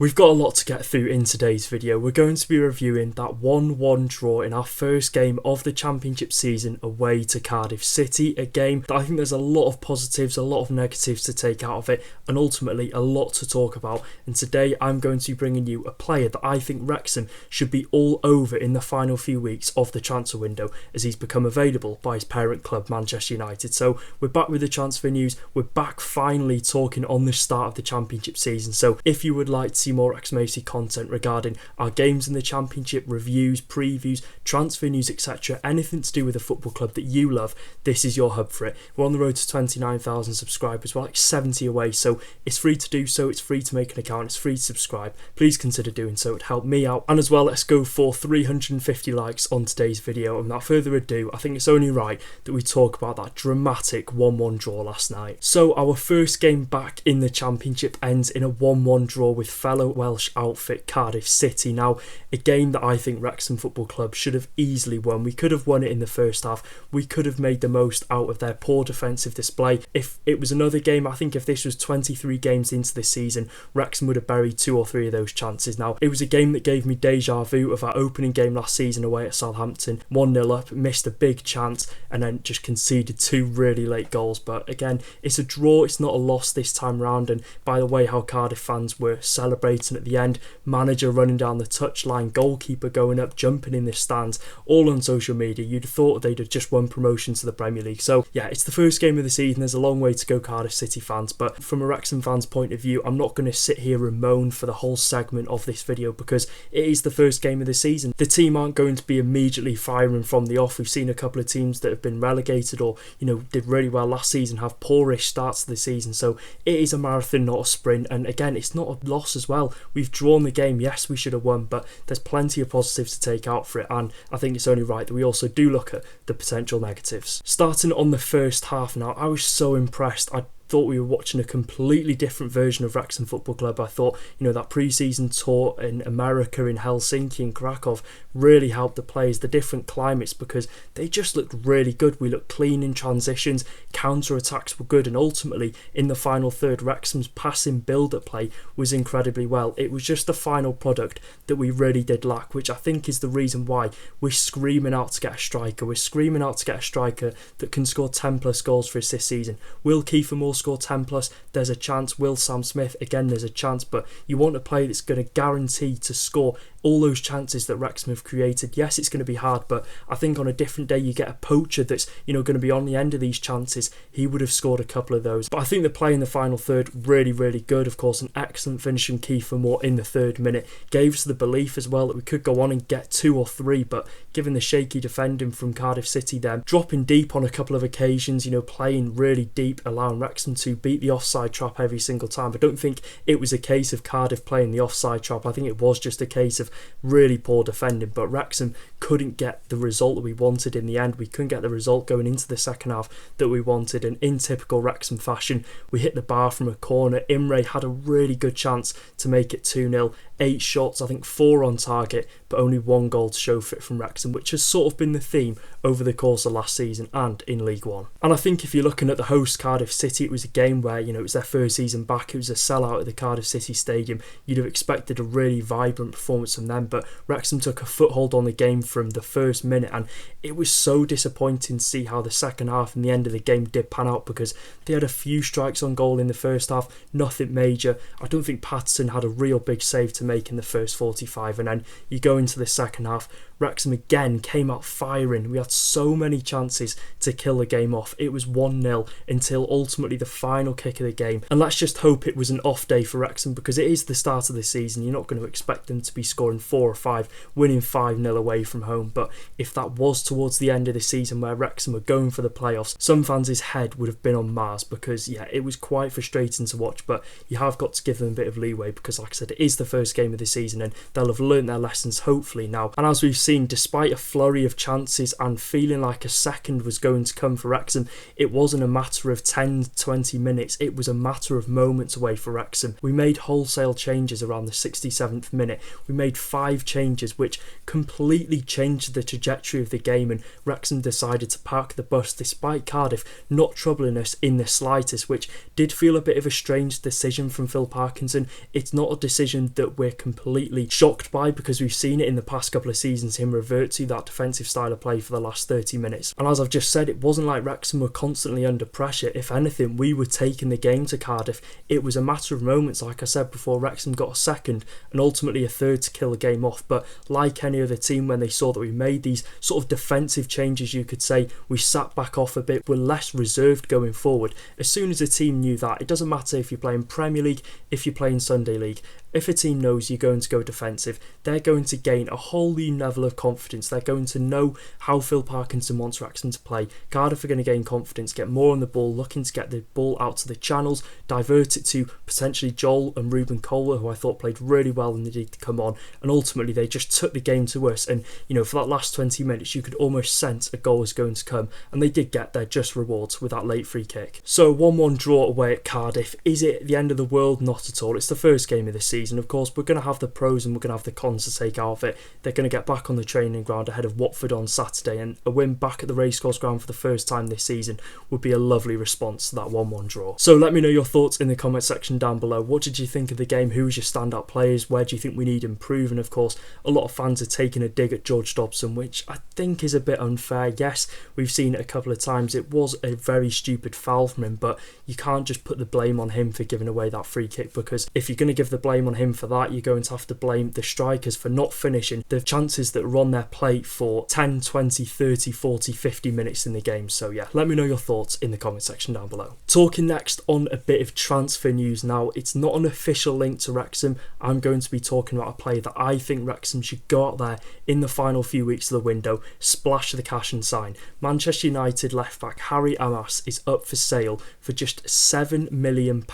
We've got a lot to get through in today's video. We're going to be reviewing that 1-1 draw in our first game of the Championship season away to Cardiff City, a game that I think there's a lot of positives, a lot of negatives to take out of it, and ultimately a lot to talk about. And today I'm going to be bringing you a player that I think Wrexham should be all over in the final few weeks of the transfer window, as he's become available by his parent club Manchester United. So we're back with the transfer news. We're back finally talking on the start of the Championship season. So if you would like to see more Wrexham AFC content regarding our games in the Championship, reviews, previews, transfer news, etc., anything to do with a football club that you love, this is your hub for it. We're on the road to 29,000 subscribers. We're like 70 away, so it's free to do so. It's free to make an account. It's free to subscribe. Please consider doing so. It'd help me out. And as well, let's go for 350 likes on today's video. And without further ado, I think it's only right that we talk about that dramatic 1-1 draw last night. So our first game back in the Championship ends in a 1-1 draw with fellow Welsh outfit Cardiff City. Now, a game that I think Wrexham Football Club should have easily won. We could have won it in the first half. We could have made the most out of their poor defensive display. If it was another game, I think if this was 23 games into the season, Wrexham would have buried 2 or 3 of those chances. Now, it was a game that gave me deja vu of our opening game last season away at Southampton. 1-0 up, missed a big chance, and then just conceded 2 really late goals. But again, it's a draw, it's not a loss this time round. And by the way, how Cardiff fans were celebrating at the end, manager running down the touchline, goalkeeper going up, jumping in the stands, all on social media, you'd have thought they'd have just won promotion to the Premier League. So yeah, it's the first game of the season. There's a long way to go, Cardiff City fans, but from a Wrexham fan's point of view, I'm not going to sit here and moan for the whole segment of this video because it is the first game of the season. The team aren't going to be immediately firing from the off. We've seen a couple of teams that have been relegated or, did really well last season have poorish starts to the season. So it is a marathon, not a sprint. And again, it's not a loss as well. We've drawn the game. Yes, we should have won, but there's plenty of positives to take out for it. And I think it's only right that we also do look at the potential negatives. Starting on the first half now, I was so impressed. I thought we were watching a completely different version of Wrexham Football Club. I thought, that pre-season tour in America, in Helsinki and Krakow really helped the players, the different climates, because they just looked really good. We looked clean in transitions, counter-attacks were good, and ultimately in the final third, Wrexham's passing build-up play was incredibly well. It was just the final product that we really did lack, which I think is the reason why we're screaming out to get a striker. We're screaming out to get a striker that can score 10 plus goals for us this season. Will Kiefer Moore score 10 plus? There's a chance. Will Sam Smith? Again, there's a chance, but you want a player that's going to guarantee to score all those chances that Wrexham have created. Yes, it's going to be hard, but I think on a different day you get a poacher that's going to be on the end of these chances. He would have scored a couple of those. But I think the play in the final third really, really good. Of course, an excellent finish from Kiefer Moore in the 3rd minute gave us the belief as well that we could go on and get 2 or 3. But given the shaky defending from Cardiff City, then dropping deep on a couple of occasions, playing really deep, allowing Wrexham to beat the offside trap every single time. I don't think it was a case of Cardiff playing the offside trap. I think it was just a case of really poor defending, but Wrexham couldn't get the result that we wanted in the end. We couldn't get the result going into the second half that we wanted, and in typical Wrexham fashion, we hit the bar from a corner. Imre had a really good chance to make it 2-0. 8 shots, I think 4 on target, but only 1 goal to show for it from Wrexham, which has sort of been the theme over the course of last season and in League One. And I think if you're looking at the host Cardiff City, it was a game where, it was their first season back. It was a sellout at the Cardiff City Stadium. You'd have expected a really vibrant performance from them, but Wrexham took a foothold on the game from the first minute, and it was so disappointing to see how the second half and the end of the game did pan out, because they had a few strikes on goal in the first half, nothing major. I don't think Patterson had a real big save to make in the first 45, and then you go into the second half, Wrexham again came out firing. We had so many chances to kill the game off. It was 1-0 until ultimately the final kick of the game, and let's just hope it was an off day for Wrexham, because it is the start of the season. You're not going to expect them to be scoring 4 or 5, winning 5-0 away from home, but if that was towards the end of the season where Wrexham were going for the playoffs, some fans' head would have been on Mars, because it was quite frustrating to watch. But you have got to give them a bit of leeway, because like I said, it is the first game of the season and they'll have learnt their lessons hopefully now. And as we've seen, despite a flurry of chances and feeling like a second was going to come for Wrexham, it wasn't a matter of 10-20 minutes, it was a matter of moments away for Wrexham. We made wholesale changes around the 67th minute. We made 5 changes which completely changed the trajectory of the game, and Wrexham decided to park the bus despite Cardiff not troubling us in the slightest, which did feel a bit of a strange decision from Phil Parkinson. It's not a decision that we're completely shocked by, because we've seen it in the past couple of seasons, him revert to that defensive style of play for the last 30 minutes. And as I've just said, it wasn't like Wrexham were constantly under pressure. If anything, we were taking the game to Cardiff. It was a matter of moments, like I said before, Wrexham got a second and ultimately a third to kill the game off. But like any other team, when they saw that we made these sort of defensive changes, you could say, we sat back off a bit, we're less reserved going forward. As soon as a team knew that, it doesn't matter if you're playing Premier League, if you're playing Sunday League, if a team knows you're going to go defensive, they're going to gain a whole new level of confidence. They're going to know how Phil Parkinson wants Wrexham to play. Cardiff are going to gain confidence, get more on the ball, looking to get the ball out to the channels, divert it to potentially Joel and Ruben Kohler, who I thought played really well and they did come on, and ultimately they just took the game to us. And for that last 20 minutes you could almost sense a goal was going to come, and they did get their just rewards with that late free kick. So 1-1 draw away at Cardiff. Is it the end of the world? Not at all. It's the first game of the season. Of course, we're going to have the pros and we're going to have the cons to take out of it. They're going to get back on the training ground ahead of Watford on Saturday, and a win back at the racecourse ground for the first time this season would be a lovely response to that 1-1 draw. So let me know your thoughts in the comment section down below. What did you think of the game? Who was your standout players? Where do you think we need improving? Of course, a lot of fans are taking a dig at George Dobson, which I think is a bit unfair. Yes, we've seen it a couple of times. It was a very stupid foul from him, but you can't just put the blame on him for giving away that free kick, because if you're going to give the blame on him for that, you're going to have to blame the strikers for not finishing the chances that were on their plate for 10, 20, 30, 40, 50 minutes in the game. So yeah, let me know your thoughts in the comment section down below. Talking next on a bit of transfer news now. It's not an official link to Wrexham. I'm going to be talking about a player that I think Wrexham should go out there in the final few weeks of the window, splash the cash and sign. Manchester United left back Harry Amass is up for sale for just £7 million,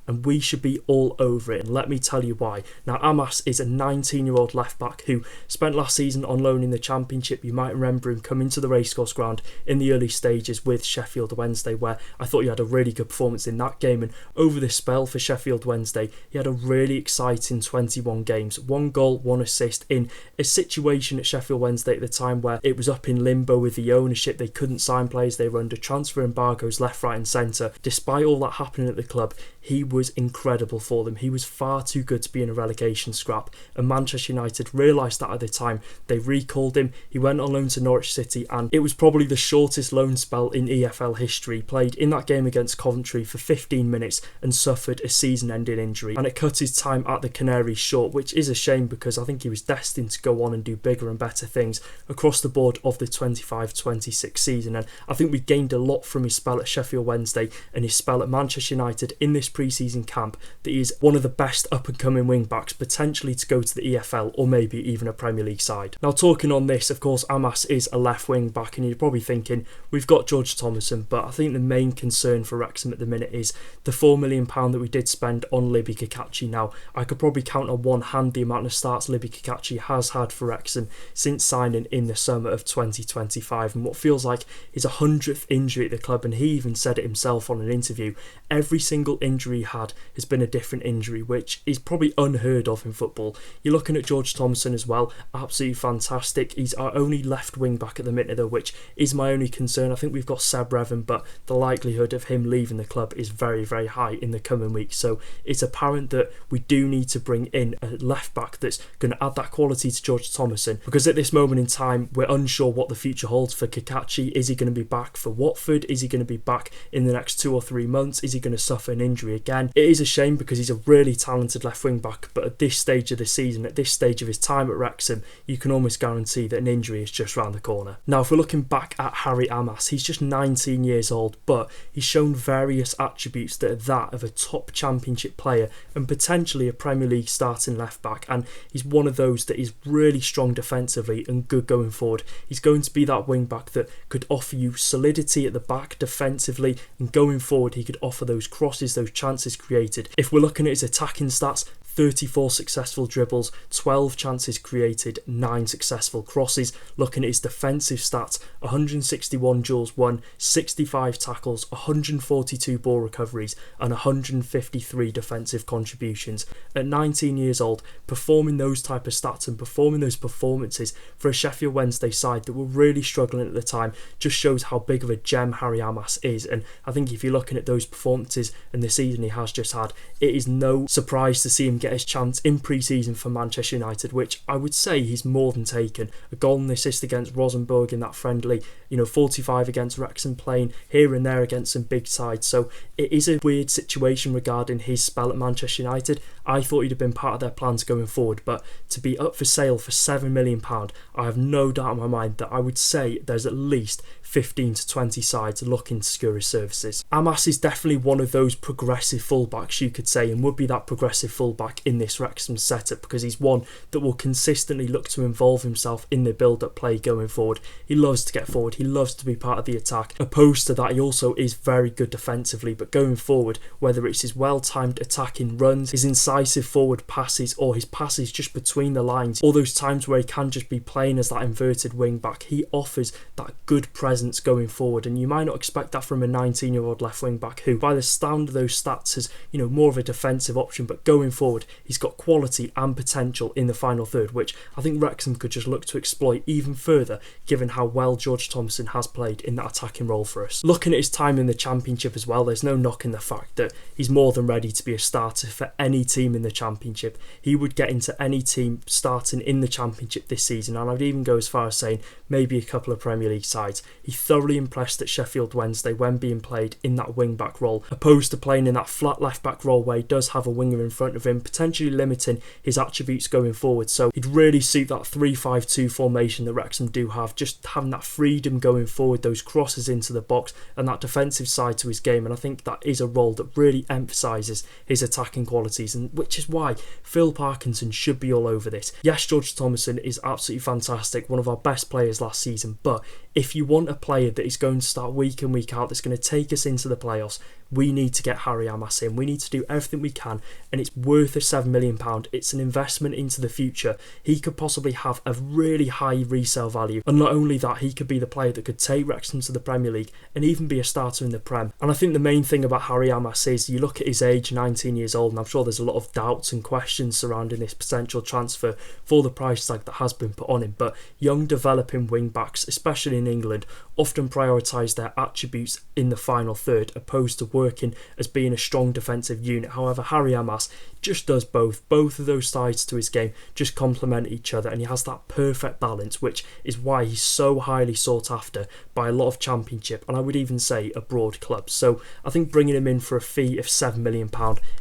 and we should be all over it, and let me tell you why. Now, Amass is a 19-year-old left-back who spent last season on loan in the Championship. You might remember him coming to the racecourse ground in the early stages with Sheffield Wednesday, where I thought he had a really good performance in that game, and over this spell for Sheffield Wednesday, he had a really exciting 21 games, 1 goal, 1 assist in a situation at Sheffield Wednesday at the time where it was up in limbo with the ownership. They couldn't sign players, they were under transfer embargoes left, right and centre. Despite all that happening at the club, he was incredible for them. He was far too good to be in a relegation scrap, and Manchester United realised that at the time. They recalled him, he went on loan to Norwich City, and it was probably the shortest loan spell in EFL history. Played in that game against Coventry for 15 minutes and suffered a season-ending injury, and it cut his time at the Canaries short, which is a shame because I think he was destined to go on and do bigger and better things across the board of the 25-26 season. And I think we gained a lot from his spell at Sheffield Wednesday and his spell at Manchester United in this pre-season camp, that he is one of the best up-and-coming wing-backs, potentially to go to the EFL or maybe even a Premier League side. Now, talking on this, of course, Amass is a left wing-back, and you're probably thinking, we've got George Thomason, but I think the main concern for Wrexham at the minute is the £4 million that we did spend on Libby Kakachi. Now, I could probably count on one hand the amount of starts Libby Kakachi has had for Wrexham since signing in the summer of 2025, and what feels like his 100th injury at the club, and he even said it himself on an interview. Every single injury he had has been a different injury, which is probably unheard of in football. You're looking at George Thompson as well, absolutely fantastic. He's our only left wing back at the minute though, which is my only concern. I think we've got Seb Revan, but the likelihood of him leaving the club is very, very high in the coming weeks. So it's apparent that we do need to bring in a left back that's going to add that quality to George Thomason, because at this moment in time we're unsure what the future holds for Kakachi. Is he going to be back for Watford? Is he going to be back in the next 2 or 3 months? Is he going to suffer an injury again? It is a shame because he's a really talented left wing back, but at this stage of the season, at this stage of his time at Wrexham, you can almost guarantee that an injury is just round the corner. Now, if we're looking back at Harry Amass, he's just 19 years old, but he's shown various attributes that are that of a top Championship player and potentially a Premier League starting left back, and he's one of those that is really strong defensively and good going forward. He's going to be that wing back that could offer you solidity at the back defensively, and going forward he could offer those crosses, those chances created. If we're looking at his attacking stats, 34 successful dribbles, 12 chances created, 9 successful crosses. Looking at his defensive stats, 161 duels won, 65 tackles, 142 ball recoveries and 153 defensive contributions. At 19 years old, performing those type of stats and performing those performances for a Sheffield Wednesday side that were really struggling at the time just shows how big of a gem Harry Amass is. And I think if you're looking at those performances and the season he has just had, it is no surprise to see him get his chance in pre-season for Manchester United, which I would say he's more than taken. A goal and assist against Rosenborg in that friendly, 45 against Wrexham, playing here and there against some big sides. So it is a weird situation regarding his spell at Manchester United. I thought he'd have been part of their plans going forward, but to be up for sale for £7 million, I have no doubt in my mind that I would say there's at least 15 to 20 sides looking to secure his services. Amass is definitely one of those progressive fullbacks, you could say, and would be that progressive fullback in this Wrexham setup, because he's one that will consistently look to involve himself in the build-up play going forward. He loves to get forward, he loves to be part of the attack. Opposed to that, he also is very good defensively, but going forward, whether it's his well-timed attacking runs, his incisive forward passes, or his passes just between the lines, all those times where he can just be playing as that inverted wing-back, he offers that good presence going forward. And you might not expect that from a 19-year-old left wing-back who, by the sound of those stats, is more of a defensive option, but going forward, he's got quality and potential in the final third, which I think Wrexham could just look to exploit even further, given how well George Thomason has played in that attacking role for us. Looking at his time in the Championship as well, there's no knocking the fact that he's more than ready to be a starter for any team in the Championship. He would get into any team starting in the Championship this season, and I'd even go as far as saying maybe a couple of Premier League sides. He thoroughly impressed at Sheffield Wednesday when being played in that wing-back role, opposed to playing in that flat left-back role where he does have a winger in front of him, potentially limiting his attributes going forward. So he'd really suit that 3-5-2 formation that Wrexham do have, just having that freedom going forward, those crosses into the box and that defensive side to his game. And I think that is a role that really emphasises his attacking qualities, and which is why Phil Parkinson should be all over this. Yes, George Thomason is absolutely fantastic, one of our best players last season, but if you want a player that is going to start week in, week out, that's going to take us into the playoffs, we need to get Harry Amass in. We need to do everything we can, and it's worth a £7 million. It's an investment into the future. He could possibly have a really high resale value, and not only that, he could be the player that could take Wrexham to the Premier League and even be a starter in the Prem. And I think the main thing about Harry Amass is, you look at his age, 19 years old, and I'm sure there's a lot of doubts and questions surrounding this potential transfer for the price tag that has been put on him, but young developing wing backs, especially in England, often prioritise their attributes in the final third, opposed to working as being a strong defensive unit. However, Harry Amass just does both of those sides to his game just complement each other, and he has that perfect balance, which is why he's so highly sought after by a lot of Championship and I would even say abroad clubs. So I think bringing him in for a fee of £7 million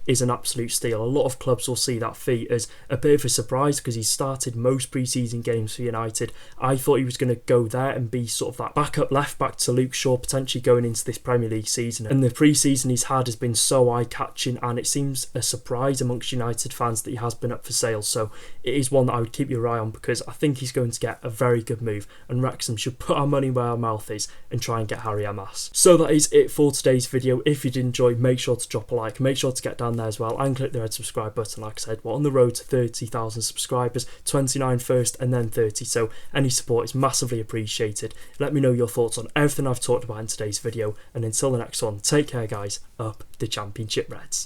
is an absolute steal. A lot of clubs will see that fee as a bit of a surprise because he's started most pre-season games for United. I thought he was going to go there and be sort of that backup left back to Luke Shaw, potentially going into this Premier League season, and the pre-season he's had has been so eye-catching, and it seems a surprise amongst United fans that he has been up for sale. So it is one that I would keep your eye on, because I think he's going to get a very good move, and Wrexham should put our money where our mouth is and try and get Harry Amass. So that is it for today's video. If you did enjoy, make sure to drop a like, make sure to get down there as well and click the red subscribe button. Like I said, we're on the road to 30,000 subscribers, 29 first and then 30, so any support is massively appreciated. Let me know your thoughts on everything I've talked about in today's video, and until the next one, take care guys, up the Championship Reds.